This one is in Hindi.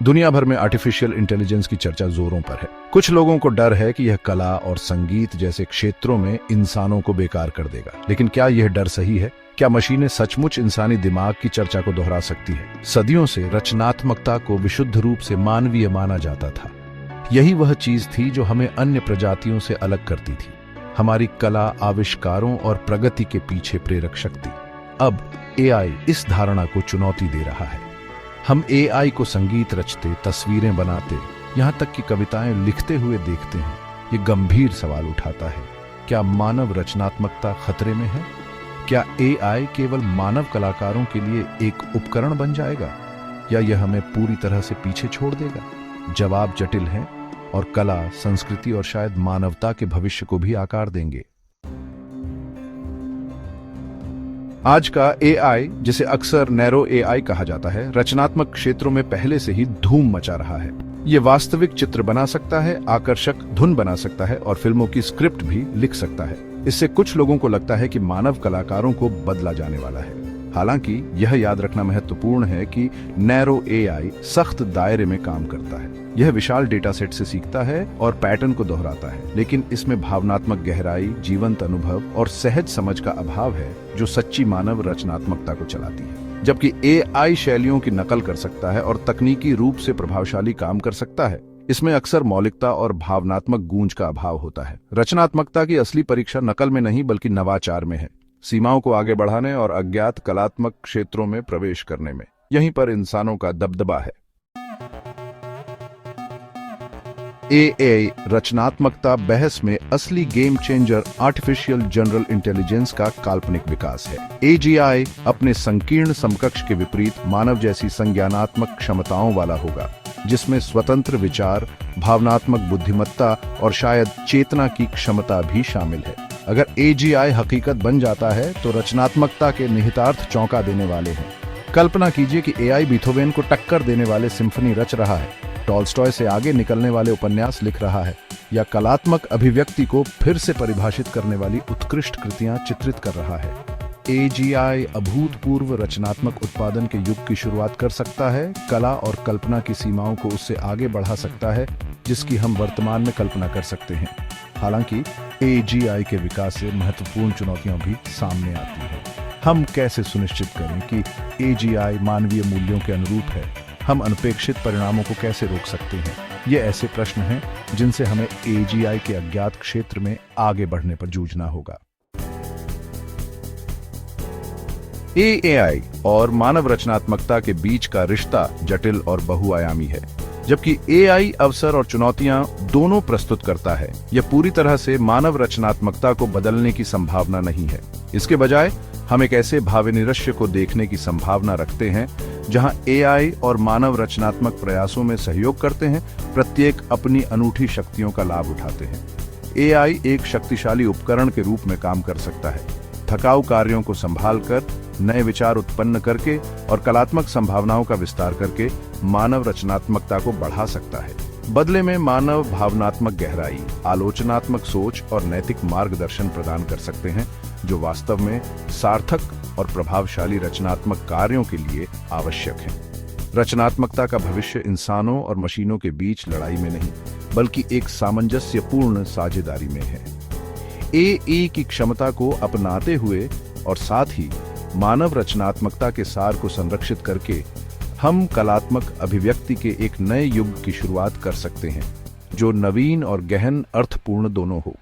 दुनिया भर में आर्टिफिशियल इंटेलिजेंस की चर्चा जोरों पर है। कुछ लोगों को डर है कि यह कला और संगीत जैसे क्षेत्रों में इंसानों को बेकार कर देगा। लेकिन क्या यह डर सही है? क्या मशीनें सचमुच इंसानी दिमाग की चर्चा को दोहरा सकती है? सदियों से रचनात्मकता को विशुद्ध रूप से मानवीय माना जाता था। यही वह चीज थी जो हमें अन्य प्रजातियों से अलग करती थी, हमारी कला, आविष्कारों और प्रगति के पीछे प्रेरक शक्ति। अब एआई इस धारणा को चुनौती दे रहा है। हम एआई को संगीत रचते, तस्वीरें बनाते, यहाँ तक कि कविताएं लिखते हुए देखते हैं। ये गंभीर सवाल उठाता है, क्या मानव रचनात्मकता खतरे में है? क्या एआई केवल मानव कलाकारों के लिए एक उपकरण बन जाएगा, या यह हमें पूरी तरह से पीछे छोड़ देगा? जवाब जटिल है और कला, संस्कृति और शायद मानवता के भविष्य को भी आकार देंगे। आज का एआई, जिसे अक्सर नैरो एआई कहा जाता है, रचनात्मक क्षेत्रों में पहले से ही धूम मचा रहा है। ये वास्तविक चित्र बना सकता है, आकर्षक धुन बना सकता है और फिल्मों की स्क्रिप्ट भी लिख सकता है। इससे कुछ लोगों को लगता है कि मानव कलाकारों को बदला जाने वाला है। हालांकि यह याद रखना महत्वपूर्ण है कि नैरो एआई सख्त दायरे में काम करता है। यह विशाल डेटा सेट से सीखता है और पैटर्न को दोहराता है, लेकिन इसमें भावनात्मक गहराई, जीवंत अनुभव और सहज समझ का अभाव है, जो सच्ची मानव रचनात्मकता को चलाती है। जबकि एआई शैलियों की नकल कर सकता है और तकनीकी रूप से प्रभावशाली काम कर सकता है, इसमें अक्सर मौलिकता और भावनात्मक गूंज का अभाव होता है। रचनात्मकता की असली परीक्षा नकल में नहीं बल्कि नवाचार में है, सीमाओं को आगे बढ़ाने और अज्ञात कलात्मक क्षेत्रों में प्रवेश करने में। यहीं पर इंसानों का दबदबा है। एआई रचनात्मकता बहस में असली game changer artificial general intelligence का काल्पनिक विकास है। एजीआई अपने संकीर्ण समकक्ष के विपरीत मानव जैसी संज्ञानात्मक क्षमताओं वाला होगा, जिसमें स्वतंत्र विचार, भावनात्मक बुद्धिमत्ता और शायद चेतना की क्षमता भी शामिल है। अगर एजीआई हकीकत बन जाता है तो रचनात्मकता के निहितार्थ चौंका देने वाले हैं। कल्पना कीजिए कि एआई बीथोवेन को टक्कर देने वाले सिम्फनी रच रहा है, टॉल्स्टॉय से आगे निकलने वाले उपन्यास लिख रहा है, या कलात्मक अभिव्यक्ति को फिर से परिभाषित करने वाली उत्कृष्ट कृतियां चित्रित कर रहा है। एजीआई अभूतपूर्व रचनात्मक उत्पादन के युग की शुरुआत कर सकता है, कला और कल्पना की सीमाओं को उससे आगे बढ़ा सकता है, जिसकी हम वर्तमान में कल्पना कर सकते हैं। हालांकि एजीआई के विकास से महत्वपूर्ण चुनौतियां भी सामने आती हैं। हम कैसे सुनिश्चित करें कि एजीआई मानवीय मूल्यों के अनुरूप है? हम अनपेक्षित परिणामों को कैसे रोक सकते हैं? ये ऐसे प्रश्न हैं जिनसे हमें एजीआई के अज्ञात क्षेत्र में आगे बढ़ने पर जूझना होगा। एआई और मानव रचनात्मकता के बीच का रिश्ता जटिल और बहुआयामी है। जबकि एआई अवसर और चुनौतियां दोनों प्रस्तुत करता है, यह पूरी तरह से मानव रचनात्मकता को बदलने की संभावना नहीं है। इसके बजाय हम एक ऐसे भावनिरस्य को देखने की संभावना रखते हैं जहां एआई और मानव रचनात्मक प्रयासों में सहयोग करते हैं, प्रत्येक अपनी अनूठी शक्तियों का लाभ उठाते हैं। एआई एक शक्तिशाली उपकरण के रूप में काम कर सकता है, थकाऊ कार्यों को संभालकर, नए विचार उत्पन्न करके और कलात्मक संभावनाओं का विस्तार करके मानव रचनात्मकता को बढ़ा सकता है। बदले में मानव भावनात्मक गहराई, आलोचनात्मक सोच और नैतिक मार्गदर्शन प्रदान कर सकते हैं, जो वास्तव में सार्थक और प्रभावशाली रचनात्मक कार्यों के लिए आवश्यक है। रचनात्मकता का भविष्य इंसानों और मशीनों के बीच लड़ाई में नहीं, बल्कि एक सामंजस्यपूर्ण साझेदारी में है। एआई की क्षमता को अपनाते हुए और साथ ही मानव रचनात्मकता के सार को संरक्षित करके हम कलात्मक अभिव्यक्ति के एक नए युग की शुरुआत कर सकते हैं, जो नवीन और गहन अर्थपूर्ण दोनों हो।